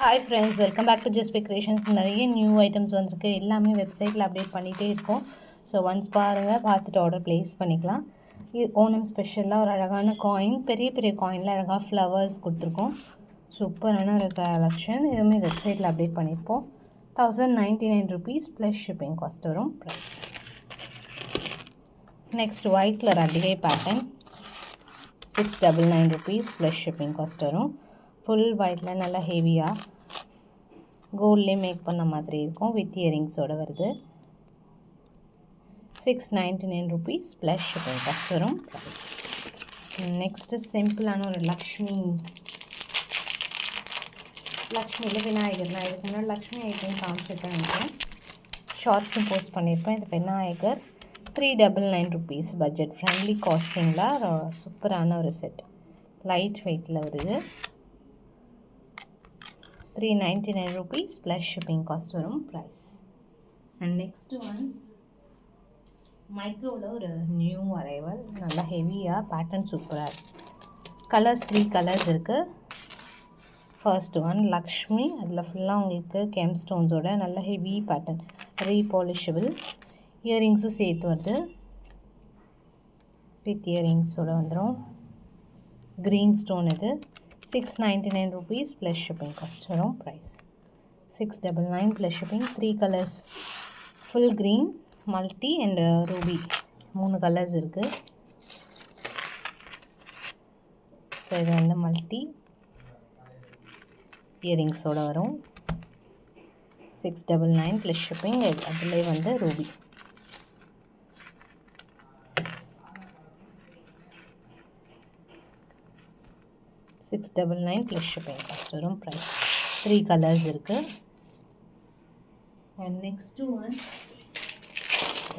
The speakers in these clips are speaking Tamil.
Hi friends, welcome back to Just Creations. நிறைய நியூ ஐட்டம்ஸ் வந்திருக்கு. எல்லாமே வெப்சைட்டில் அப்டேட் பண்ணிகிட்டே இருக்கோம். ஸோ ஒன்ஸ் பாருங்கள், பார்த்துட்டு ஆர்டர் ப்ளேஸ் பண்ணிக்கலாம். இது ஓணம் ஸ்பெஷலாக ஒரு அழகான காயின், பெரிய பெரிய காயினில் அழகாக ஃப்ளவர்ஸ் கொடுத்துருக்கோம். சூப்பரான ஒரு கலெக்ஷன். இதுவுமே வெப்சைட்டில் அப்டேட் பண்ணியிருப்போம். 1099 rupees ப்ளஸ் ஷிப்பிங் காஸ்ட் வரும் ப்ரைஸ். நெக்ஸ்ட் ஒயிட் கலர் அடிகை pattern 699 rupees plus shipping cost வரும். ஃபுல் ஒயிட்டில் நல்லா ஹெவியாக கோல்ட்லேயே மேக் பண்ண மாதிரி இருக்கும். வித் இயரிங்ஸோடு வருது. 699 rupees ப்ளஸ் ஷிப்பிங் காஸ்ட் வரும். நெக்ஸ்ட்டு சிம்பிளான ஒரு லக்ஷ்மியில் விநாயகர். நான் இதுக்கு முன்னாடி லக்ஷ்மி ஐட்டம் காமிச்சிருக்கேன் நினைக்கிறேன். ஷார்ட்ஸும் போஸ்ட் பண்ணியிருப்பேன். இது விநாயகர் 399 rupees பட்ஜெட் ஃப்ரெண்ட்லி காஸ்டிங்கில் சூப்பரான ஒரு செட். லைட் வெயிட்டில் வருது. 399 rupees ப்ளஸ் ஷிப்பிங் காஸ்ட் வரும் ப்ரைஸ். அண்ட் நெக்ஸ்ட் ஒன் மைக்ரோவில் ஒரு நியூ அரைவல். நல்லா ஹெவியாக பேட்டர்ன் சூப்பராக இருக்குது. கலர்ஸ் 3 கலர்ஸ் இருக்குது. First one Lakshmi. அதில் ஃபுல்லாக உங்களுக்கு கெம் ஸ்டோன்ஸோட நல்ல ஹெவி பேட்டர்ன், ரீபாலிஷபிள். இயரிங்ஸும் சேர்த்து வருது. வித் இயரிங்ஸோடு வந்துடும். க்ரீன் ஸ்டோன் இது. 699 rupees ப்ளஸ் ஷிப்பிங் காஸ்ட் வரும் price. 699 plus shipping. 3 colours, full green, multi and ruby, 3 colours இருக்குது. ஸோ இது வந்து மல்டி இயரிங்ஸோடு வரும். 699 ப்ளஸ் ஷிப்பிங். அதிலே வந்து ரூபி. $699 ப்ளஸ் ஷிப்பிங் காஸ்ட் வரும் ப்ரைஸ். 3 கலர்ஸ் இருக்குது. அண்ட் நெக்ஸ்ட்டு ஒன்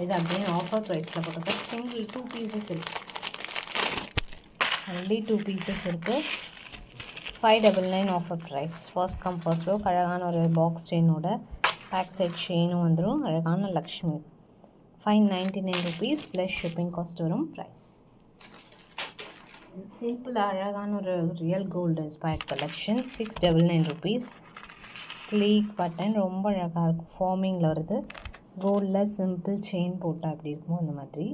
இது அப்படியே ஆஃபர் ப்ரைஸில் போட்டிருக்க சிங்கிள் 2 pieces இருக்குது. ஆல்ரெடி 2 pieces இருக்குது. 599 offer price. First come first லோ. அழகான ஒரு பாக்ஸ் செயினோட பேக் சைட் செயினும் வந்துடும். அழகான Lakshmi. 599 rupees plus shipping cost வரும் ப்ரைஸ். சிம்பிளாக அழகான ஒரு real gold inspired collection. 699 rupees. Sleek button ரொம்ப அழகாக இருக்கும். ஃபார்மிங்கில் வருது. கோல்டில் சிம்பிள் செயின் போட்டால் அப்படி இருக்குமோ அந்த மாதிரி.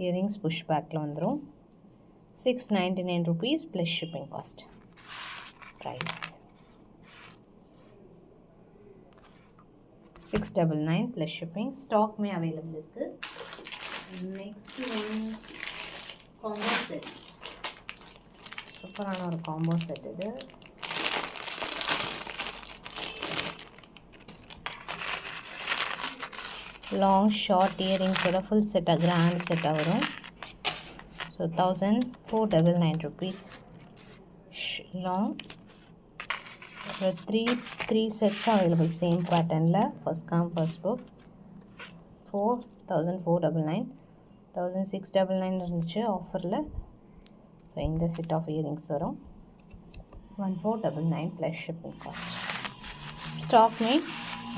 இயரிங்ஸ் புஷ் பேக்கில் வந்துடும். 699 rupees plus shipping cost price. 699 plus shipping. ஸ்டாக்மே அவைலபிள் இருக்குது. Next one combo set. சூப்பரான ஒரு காம்போ செட் இது. லாங் ஷார்ட் இயரிங்ஸோட ஃபுல் செட்டாக கிராண்ட் செட்டாக வரும். So 1499 rupees. லாங் ஒரு த்ரீ செட்ஸ் அவைலபிள் சேம் பேட்டர்னில். First come first book. 4499. 1699 இருந்துச்சு ஆஃபரில். ஸோ இந்த செட் ஆஃப் இயரிங்ஸ் வரும். 1499 ப்ளஸ் ஷிப்பிங் காஸ்ட். ஸ்டாக்மே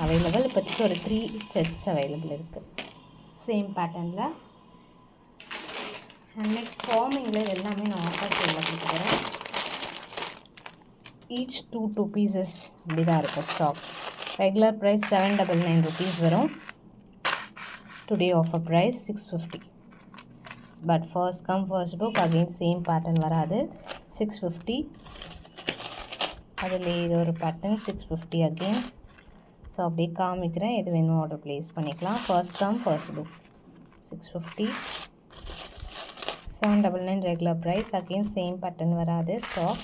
அவைலபிள். இப்போதைக்கு ஒரு 3 செட்ஸ் அவைலபிள் இருக்குது சேம் பேட்டர்னில். அண்ட் நெக்ஸ்ட் ஃபார்மிங்கில் எல்லாமே நான் ஆஃபர் சேலில் கொடுக்குறேன். ஈச் 2 pieces இப்படி தான் இருக்கும் ஸ்டாக். ரெகுலர் ப்ரைஸ் 799 rupees வரும். Today offer price 650. But first come first book. Again same pattern வராது. 650. அதில் இது ஒரு பேட்டர்ன் 650 அகெயின். ஸோ அப்படியே காமிக்கிறேன். எது வேணும் ஆர்டர் ப்ளேஸ் பண்ணிக்கலாம். First come first book 650. 799 regular price. Again same pattern வராது. ஸ்டாக்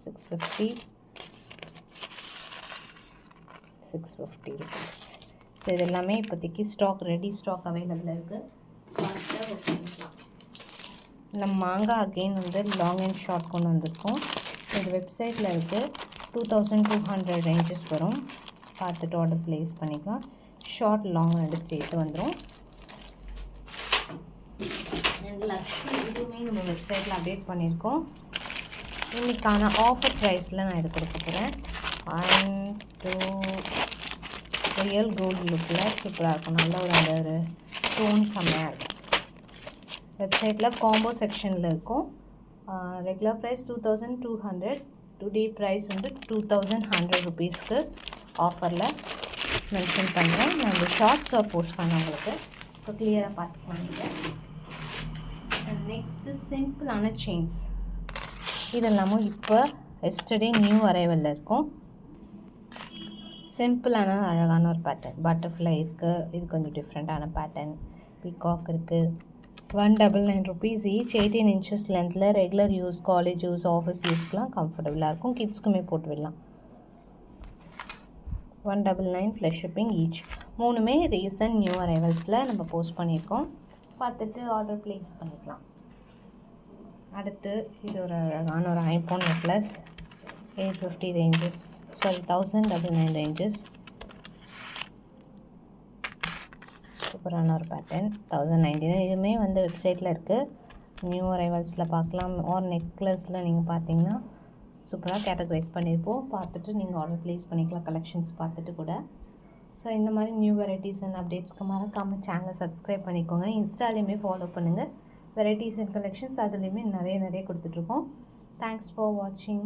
650. 650 rupees. ஸோ இது எல்லாமே இப்போதைக்கு ஸ்டாக் ரெடி ஸ்டாக் அவைலபிள் இருக்குது. நம்ம மாங்காய் அகெயின் வந்து லாங் அண்ட் ஷார்ட் கொண்டு வந்திருக்கோம். இது வெப்சைட்டில் இருக்குது. 2200 ரேஞ்சஸ் வரும். பார்த்துட்டு ஆர்டர் ப்ளேஸ் பண்ணிக்கலாம். ஷார்ட் லாங் ரெண்டு சேர்த்து வந்துடும். அண்ட் லக்ஷ்மி இதுவுமே நம்ம வெப்சைட்டில் அப்டேட் பண்ணியிருக்கோம். இன்றைக்கான ஆஃபர் ப்ரைஸில் நான் இது கொடுக்க போகிறேன். 1 2 ரியல் கோல்டு லுக்கில் சூப்பராக இருக்கும். நல்ல ஒரு ஸ்டோன் செம்மையாக இருக்கும். வெப்சைட்டில் காம்போ செக்ஷனில் இருக்கும். ரெகுலர் ப்ரைஸ் 2200, டுடே ப்ரைஸ் வந்து 2100 ருபீஸ்க்கு ஆஃபரில் மென்ஷன் பண்ணுறேன். நான் இந்த ஷார்ட்ஸை போஸ்ட் பண்ணேன் உங்களுக்கு, ஸோ கிளியராக பார்த்துக்கோங்க. நெக்ஸ்ட்டு சிம்பிளான செயின்ஸ், இதெல்லாமும் இப்போ எஸ்டர்டே நியூ அரைவலில் இருக்கும். சிம்பிளான அழகான ஒரு பேட்டர்ன், பட்டர்ஃப்ளை இருக்குது, இது கொஞ்சம் டிஃப்ரெண்ட்டான பேட்டர்ன். பீகாக் இருக்குது. 199 ருபீஸ் ஈச். 18 inches லென்த்தில் regular use, college use, office யூஸ்க்கெலாம் கம்ஃபர்டபுளாக இருக்கும். கிட்ஸ்க்குமே போட்டு விடலாம். 199 ப்ளஸ் ஷிப்பிங் ஈச். மூணுமே ரீசன்ட் நியூ அரைவல்ஸில் நம்ம போஸ்ட் பண்ணியிருக்கோம். பார்த்துட்டு ஆர்டர் ப்ளேஸ் பண்ணிக்கலாம். அடுத்து இது ஒரு அழகான ஒரு ஐஃபோன் நெக்லஸ், 850 ரேஞ்சஸ், 1099 ரேஞ்சஸ். சூப்பரான ஒரு பேட்டர்ன், 1099. இதுவுமே வந்து வெப்சைட்டில் இருக்குது, நியூ அரைவல்ஸில் பார்க்கலாம். ஆர் நெக்லஸில் நீங்கள் பார்த்தீங்கன்னா சூப்பராக கேட்டகரைஸ் பண்ணியிருப்போம். பார்த்துட்டு நீங்கள் ஆர்டர் ப்ளேஸ் பண்ணிக்கலாம், கலெக்ஷன்ஸ் பார்த்துட்டு கூட. ஸோ இந்த மாதிரி நியூ வெரைட்டிஸ் அண்ட் அப்டேட்ஸ்க்கு மறக்காமல் சேனலை சப்ஸ்கிரைப் பண்ணிக்கோங்க. இன்ஸ்டாலையுமே ஃபாலோ பண்ணுங்கள். வெரைட்டிஸ் அண்ட் கலெக்ஷன்ஸ் அதுலேயுமே நிறைய கொடுத்துட்ருக்கோம். தேங்க்ஸ் ஃபார் வாட்சிங்.